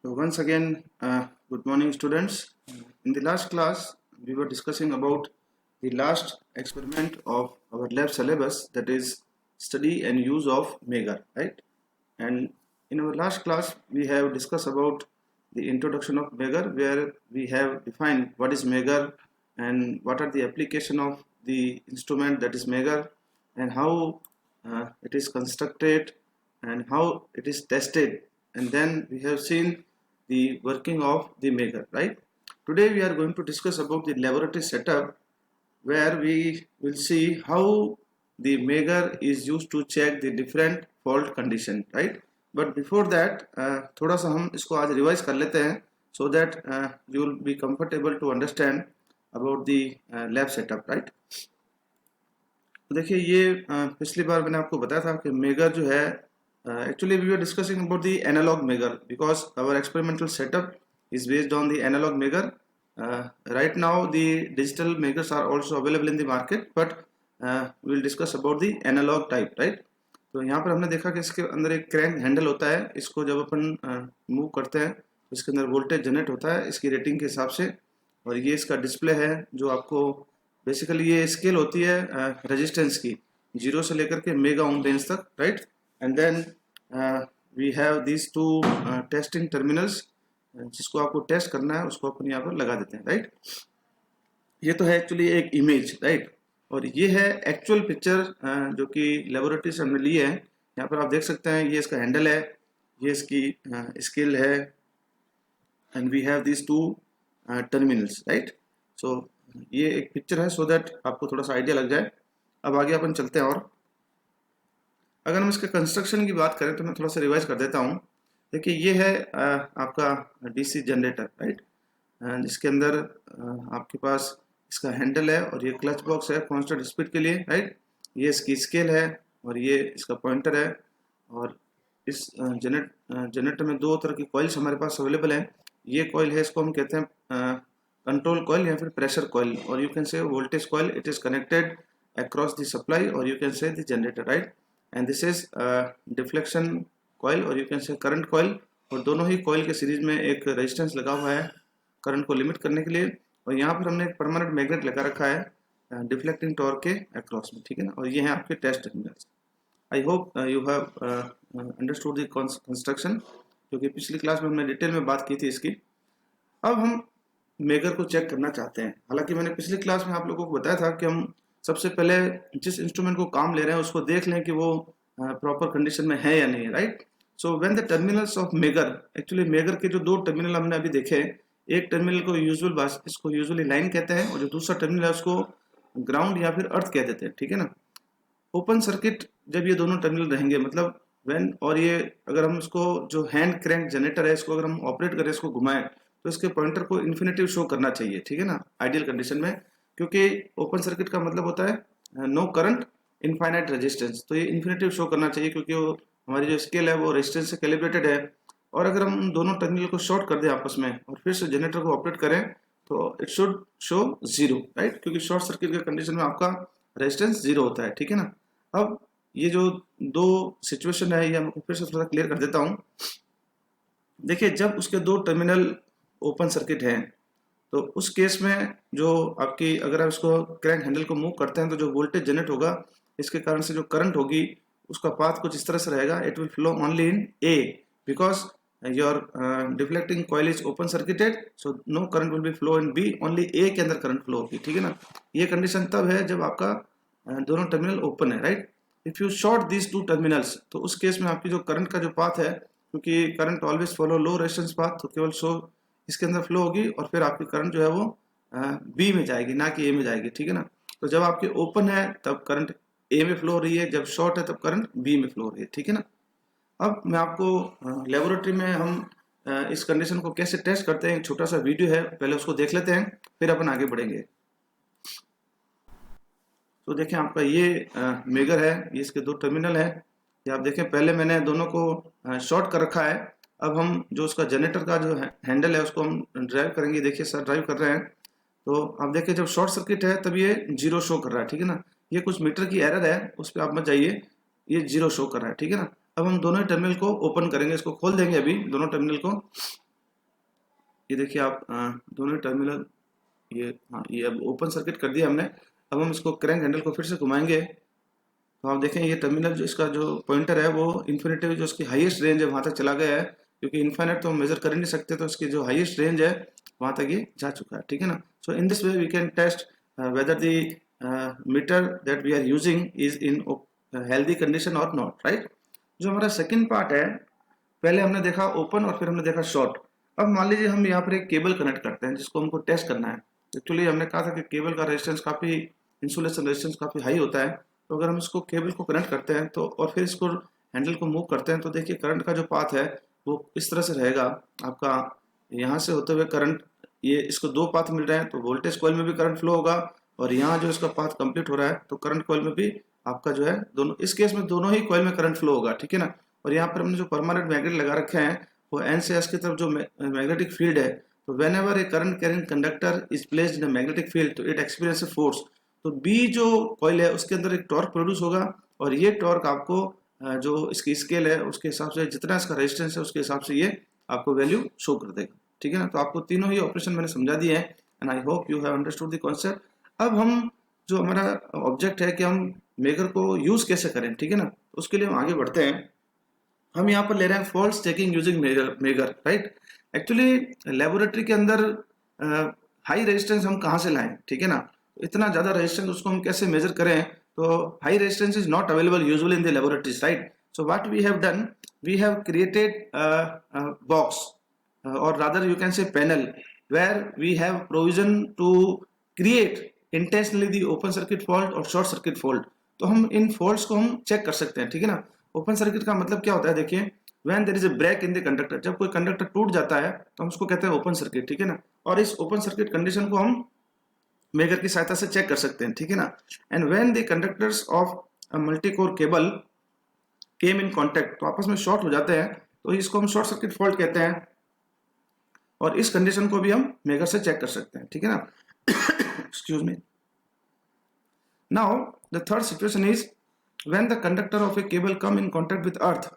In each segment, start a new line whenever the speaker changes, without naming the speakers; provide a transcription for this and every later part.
So once again, good morning, students. In the last class, we were discussing about the last experiment of our lab syllabus, that is study and use of Megger, right? And in our last class, we have discussed about the introduction of Megger, where we have defined what is Megger and what are the application of the instrument that is Megger, and how it is constructed and how it is tested. And then we have seen the working of the Megger, right? Today we are going to discuss about the laboratory setup, where we will see how the Megger is used to check the different fault condition, right? But before that, थोड़ा सा हम इसको आज revise कर लेते हैं, so that you will be comfortable to understand about the lab setup, right? तो देखिए ये पिछली बार मैंने आपको बताया था कि मेगर जो है, actually we were discussing about the analog Megger because our experimental setup is based on the analog Megger. Right now the digital Meggers are also available in the market, but we will discuss about the analog type, right? तो यहाँ पर हमने देखा कि इसके अंदर एक crank handle होता है, इसको जब अपन मूव करते हैं तो इसके अंदर वोल्टेज जनरेट होता है इसकी रेटिंग के हिसाब से, और ये इसका डिस्प्ले है जो आपको बेसिकली ये स्केल होती है रेजिस्टेंस की, 0 से लेकर के मेगा ओम रेंज तक, right? And then we have these two testing terminals, जिसको आपको टेस्ट करना है उसको अपन यहाँ पर लगा देते हैं, राइट? ये तो है एक्चुअली एक इमेज, राइट? और ये है एक्चुअल पिक्चर जो कि लेबोरेटरी से हमने ली है। यहाँ पर आप देख सकते हैं ये इसका हैंडल है, ये इसकी स्केल है, and we have these two terminals, right? So ये एक पिक्चर है सो दैट आपको थोड़ा सा आइडिया लग जाए। अब आगे अपन चलते हैं। और अगर हम इसके कंस्ट्रक्शन की बात करें तो मैं थोड़ा सा रिवाइज कर देता हूँ। देखिए ये है आपका डीसी जनरेटर, राइट? जिसके अंदर आपके पास इसका हैंडल है और ये क्लच बॉक्स है कांस्टेंट स्पीड के लिए, राइट? ये इसकी स्केल है और ये इसका पॉइंटर है। और इस जनरेटर में दो तरह की कॉइल्स हमारे पास अवेलेबल हैं। ये कॉइल है, इसको हम कहते हैं कंट्रोल कॉइल या फिर प्रेशर कॉइल, और you can say voltage coil. It is connected across the supply, और you can say the generator, right? And this is deflection coil, और you can say current coil. और दोनों ही coil के series में एक resistance लगा हुआ है करंट को लिमिट करने के लिए। और यहाँ पर हमने एक परमानेंट मैग्नेट लगा रखा है डिफ्लेक्टिंग टॉर्क के अक्रॉस में, ठीक है ना? और ये है आपके test terminals. I hope you have understood the construction, क्योंकि पिछली क्लास में हमने डिटेल में बात की थी इसकी। अब हम मेगर को चेक करना चाहते हैं। हालांकि मैंने पिछली क्लास में आप लोगों को बताया था कि हम सबसे पहले जिस इंस्ट्रूमेंट को काम ले रहे हैं उसको देख लें कि वो प्रॉपर कंडीशन में है या नहीं, right? So when the terminals of megger, actually megger के जो दो टर्मिनल हमने अभी देखे, एक टर्मिनल को इसको यूजुअली लाइन कहते हैं, और जो दूसरा टर्मिनल है उसको ग्राउंड या फिर अर्थ कह देते हैं, ठीक है ना? ओपन सर्किट जब ये दोनों टर्मिनल रहेंगे, मतलब व्हेन, और ये अगर हम इसको जो हैंड क्रैंक जनरेटर है इसको अगर हम ऑपरेट करें, इसको घुमाएं, तो इसके पॉइंटर को इन्फिनेटिव शो करना चाहिए, ठीक है ना? आइडियल कंडीशन में, क्योंकि ओपन सर्किट का मतलब होता है नो करंट इनफाइनाइट रेजिस्टेंस, तो ये इन्फिनेटिव शो करना चाहिए क्योंकि वो हमारी जो स्केल है वो रेजिस्टेंस से कैलिब्रेटेड है। और अगर हम दोनों टर्मिनल को शॉर्ट कर दें आपस में और फिर से जनरेटर को ऑपरेट करें तो इट शुड शो 0, राइट? क्योंकि शॉर्ट सर्किट के कंडीशन में आपका रेजिस्टेंस 0 होता है, ठीक है ना? अब ये जो दो सिचुएशन है ये मैं फिर से थोड़ा क्लियर कर देता हूँ। देखिए जब उसके दो टर्मिनल ओपन सर्किट हैं तो उस केस में जो आपकी, अगर आप इसको क्रैंक हैंडल को मूव करते हैं तो जो वोल्टेज जनरेट होगा इसके कारण से जो करंट होगी उसका पाथ कुछ इस तरह से रहेगा। It will flow only in A because your deflecting coil is open circuited, so no current will be flow in B, only A के अंदर करंट फ्लो होगी, ठीक है ना? ये कंडीशन तब है जब आपका दोनों टर्मिनल ओपन है, right? If you short these two terminals, तो उस केस में आपकी जो करंट का जो पाथ है, क्योंकि current always follow low resistance path, तो केवल शो इसके अंदर फ्लो होगी और फिर आपकी करंट जो है वो बी में जाएगी, ना कि ए में जाएगी, ठीक है ना? तो जब आपके ओपन है तब करंट ए में फ्लो हो रही है, जब शॉर्ट है तब करंट बी में फ्लो हो रही है, ठीक है ना? अब मैं आपको लेबोरेटरी में हम इस कंडीशन को कैसे टेस्ट करते हैं एक छोटा सा वीडियो है, पहले उसको देख लेते हैं फिर अपन आगे बढ़ेंगे। तो देखें आपका ये मेगर है, ये इसके दो टर्मिनल है। ये आप देखें पहले मैंने दोनों को शॉर्ट कर रखा है। अब हम जो उसका जनरेटर का जो हैंडल है उसको हम ड्राइव करेंगे। देखिए सर ड्राइव कर रहे हैं, तो आप देखिए जब शॉर्ट सर्किट है तब ये 0 शो कर रहा है, ठीक है ना? ये कुछ मीटर की एरर है, उस पर आप मत जाइए, ये 0 शो कर रहा है, ठीक है ना? अब हम दोनों टर्मिनल को ओपन करेंगे, इसको खोल देंगे अभी दोनों टर्मिनल को, ये देखिए आप दोनों टर्मिनल, ये अब ओपन सर्किट कर दिया हमने। अब हम इसको क्रैंक हैंडल को फिर से घुमाएंगे तो आप देखें ये टर्मिनल जो इसका जो पॉइंटर है वो इन्फिनिटी जो उसकी हाईएस्ट रेंज है वहाँ तक चला गया है, क्योंकि इन्फिनिट तो हम मेजर कर ही नहीं सकते, तो इसकी जो हाईएस्ट रेंज है वहाँ तक ये जा चुका है, ठीक है ना। So in this way we can test whether the meter that we are using is in healthy condition और नॉट, राइट। जो हमारा सेकेंड पार्ट है, पहले हमने देखा ओपन और फिर हमने देखा शॉर्ट। अब मान लीजिए हम यहाँ पर एक केबल कनेक्ट करते हैं जिसको हमको टेस्ट करना है। एक्चुअली हमने कहा था कि केबल का रेजिस्टेंस काफ़ी, इंसुलेशन रेजिस्टेंस काफ़ी हाई होता है, तो अगर हम इसको केबल को कनेक्ट करते हैं तो और फिर इसको हैंडल को मूव करते हैं तो देखिए करंट का जो पाथ है वो इस तरह से रहेगा आपका। यहाँ से होते हुए करंट, ये इसको दो पाथ मिल रहे हैं, तो वोल्टेज कॉइल में भी करंट फ्लो होगा, और यहाँ जो इसका पाथ कंप्लीट हो रहा है तो करंट कॉइल में भी आपका जो है दोनों, इस केस में दोनों ही कॉइल में करंट फ्लो होगा, ठीक है ना। और यहाँ पर हमने जो परमानेंट मैग्नेट लगा रखे हैं वो एन से एस की तरफ जो मैग्नेटिक फील्ड है, तो when ever A current carrying conductor is placed in a magnetic field तो इट एक्सपीरियंस ए फोर्स। तो बी जो कॉइल है उसके अंदर एक टॉर्क प्रोड्यूस होगा, और ये टॉर्क आपको जो इसकी स्केल है उसके हिसाब से, जितना इसका रेजिस्टेंस है उसके हिसाब से ये आपको वैल्यू शो कर देगा, ठीक है ना। तो आपको तीनों ही ऑपरेशन मैंने समझा दिए हैं, and I hope you have understood the concept. अब हम जो हमारा ऑब्जेक्ट है कि हम मेगर को यूज कैसे करें, ठीक है ना, तो उसके लिए हम आगे बढ़ते हैं। हम यहाँ पर ले रहे हैं fault checking using megger, right. Actually laboratory के अंदर हाई रेजिस्टेंस हम कहाँ से लाएं, ठीक है ना, इतना ज्यादा रेजिस्टेंस उसको हम कैसे मेजर करें, तो high resistance is not available usually in the laboratories, right. So what we have done, we have created box or rather you can say panel where we have provision to create intentionally the open circuit fault और short circuit fault। तो हम इन faults को हम check कर सकते हैं, ठीक है ना। ओपन सर्किट का मतलब क्या होता है, देखिए when there is a break in the conductor, जब कोई कंडक्टर टूट जाता है तो हम उसको कहते हैं ओपन सर्किट, ठीक है ना। और इस ओपन सर्किट कंडीशन को हम मेगर की सहायता से चेक कर सकते हैं, ठीक है ना। And when the conductors of a multi core cable came in contact, तो आपस में शॉर्ट हो जाते हैं, तो इसको हम शॉर्ट सर्किट फॉल्ट कहते हैं, और इस कंडीशन को भी हम मेगर से चेक कर सकते हैं, ठीक है ना। Excuse me. Now the third situation is when the conductor of A cable come in contact with अर्थ।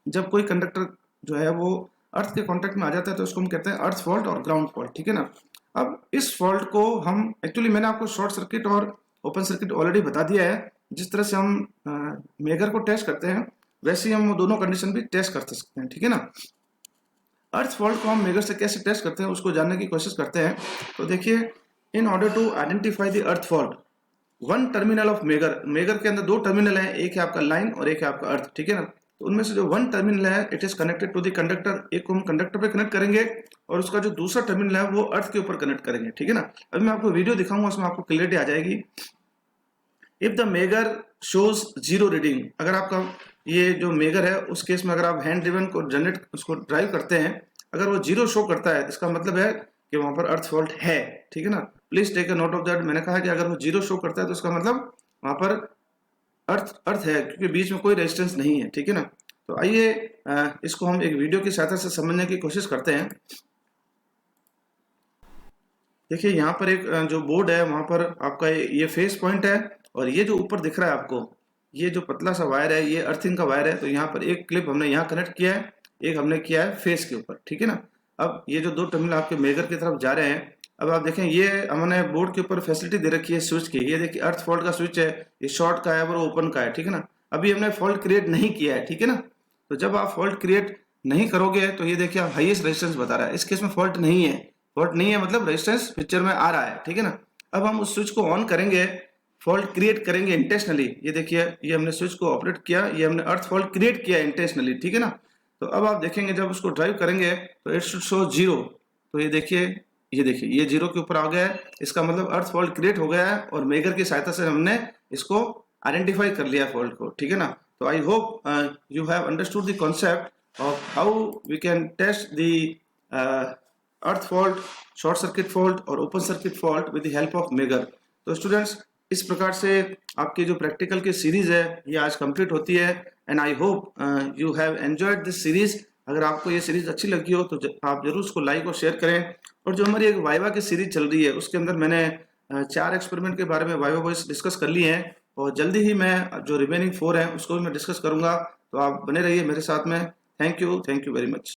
जब कोई कंडक्टर जो है वो अर्थ के कांटेक्ट में आ जाता है तो उसको हम कहते हैं अर्थ फॉल्ट और ग्राउंड फॉल्ट, ठीक है ना। अब इस फॉल्ट को हम, एक्चुअली मैंने आपको शॉर्ट सर्किट और ओपन सर्किट ऑलरेडी बता दिया है। जिस तरह से हम मेगर को टेस्ट करते हैं वैसे ही हम दोनों कंडीशन भी टेस्ट कर सकते हैं, ठीक है ना। अर्थ फॉल्ट को हम मेगर से कैसे टेस्ट करते हैं उसको जानने की कोशिश करते हैं। तो देखिए, in order to identify the earth fault, one terminal of megger, megger के अंदर दो टर्मिनल है, एक है आपका लाइन और एक है आपका अर्थ, ठीक है ना। तो उनमें से जो वन टर्मिनल है it is connected to the conductor, एक को हम कंडक्टर पे कनेक्ट करेंगे और उसका जो दूसरा टर्मिनल है वो अर्थ के ऊपर कनेक्ट करेंगे, ठीक है ना। अभी मैं आपको वीडियो दिखाऊंगा, उसमें आपको क्लियरिटी आ जाएगी। If the megger shows zero reading, अगर आपका ये जो मेगर है उस केस में अगर आप हैंड ड्रिवन को जनरेट उसको ड्राइव करते हैं, अगर वो जीरो शो करता है इसका मतलब है कि वहां पर अर्थ फॉल्ट है, ठीक है ना। Please take a note of that. मैंने कहा कि अगर वो जीरो शो करता है तो इसका मतलब वहां पर अर्थ है, क्योंकि बीच में कोई रेजिस्टेंस नहीं है, ठीक है ना। तो आइए इसको हम एक वीडियो की सहायता से समझने की कोशिश करते हैं। देखिए यहाँ पर एक जो बोर्ड है वहां पर आपका ये फेस पॉइंट है, और ये जो ऊपर दिख रहा है आपको, ये जो पतला सा वायर है ये अर्थिंग का वायर है। तो यहाँ पर एक क्लिप हमने यहाँ कनेक्ट किया है, एक हमने किया है फेस के ऊपर, ठीक है ना। अब ये जो दो टर्मिनल आपके मेगर की तरफ जा रहे हैं, अब आप देखें ये हमने बोर्ड के ऊपर फैसिलिटी दे रखी है स्विच की। ये देखिए अर्थ फॉल्ट का स्विच है, ये शॉर्ट का है और ओपन का है, ठीक है ना। अभी हमने फॉल्ट क्रिएट नहीं किया है, ठीक है ना। तो जब आप फॉल्ट क्रिएट नहीं करोगे तो ये देखिए हाईएस्ट रेजिस्टेंस बता रहा है, इस केस में फॉल्ट नहीं है। फॉल्ट नहीं है मतलब रेजिस्टेंस पिक्चर में आ रहा है, ठीक है ना। अब हम उस स्विच को ऑन करेंगे, फॉल्ट क्रिएट करेंगे इंटेंशनली। ये देखिए ये हमने स्विच को ऑपरेट किया, ये हमने अर्थ फॉल्ट क्रिएट किया इंटेंशनली, ठीक है ना। तो अब आप देखेंगे जब उसको ड्राइव करेंगे तो इट शुड शो जीरो। तो ये देखिए ये जीरो के ऊपर आ गया है, इसका मतलब अर्थ फॉल्ट क्रिएट हो गया है, और मेगर की सहायता से हमने इसको आइडेंटिफाई कर लिया फॉल्ट को, ठीक है ना। तो I hope you have understood the concept of how we can test the earth fault, short circuit fault और open circuit fault with the help of megger. तो स्टूडेंट्स, इस प्रकार से आपकी जो प्रैक्टिकल की सीरीज है ये आज कंप्लीट होती है, and I hope you have enjoyed this series. अगर आपको ये सीरीज अच्छी लगी हो तो आप जरूर उसको लाइक और शेयर करें। और जो हमारी एक वाइवा की सीरीज चल रही है उसके अंदर मैंने 4 एक्सपेरिमेंट के बारे में वाइवा वॉइस डिस्कस कर लिए हैं, और जल्दी ही मैं जो रिमेनिंग 4 हैं उसको भी मैं डिस्कस करूंगा। तो आप बने रहिए मेरे साथ में। Thank you very much.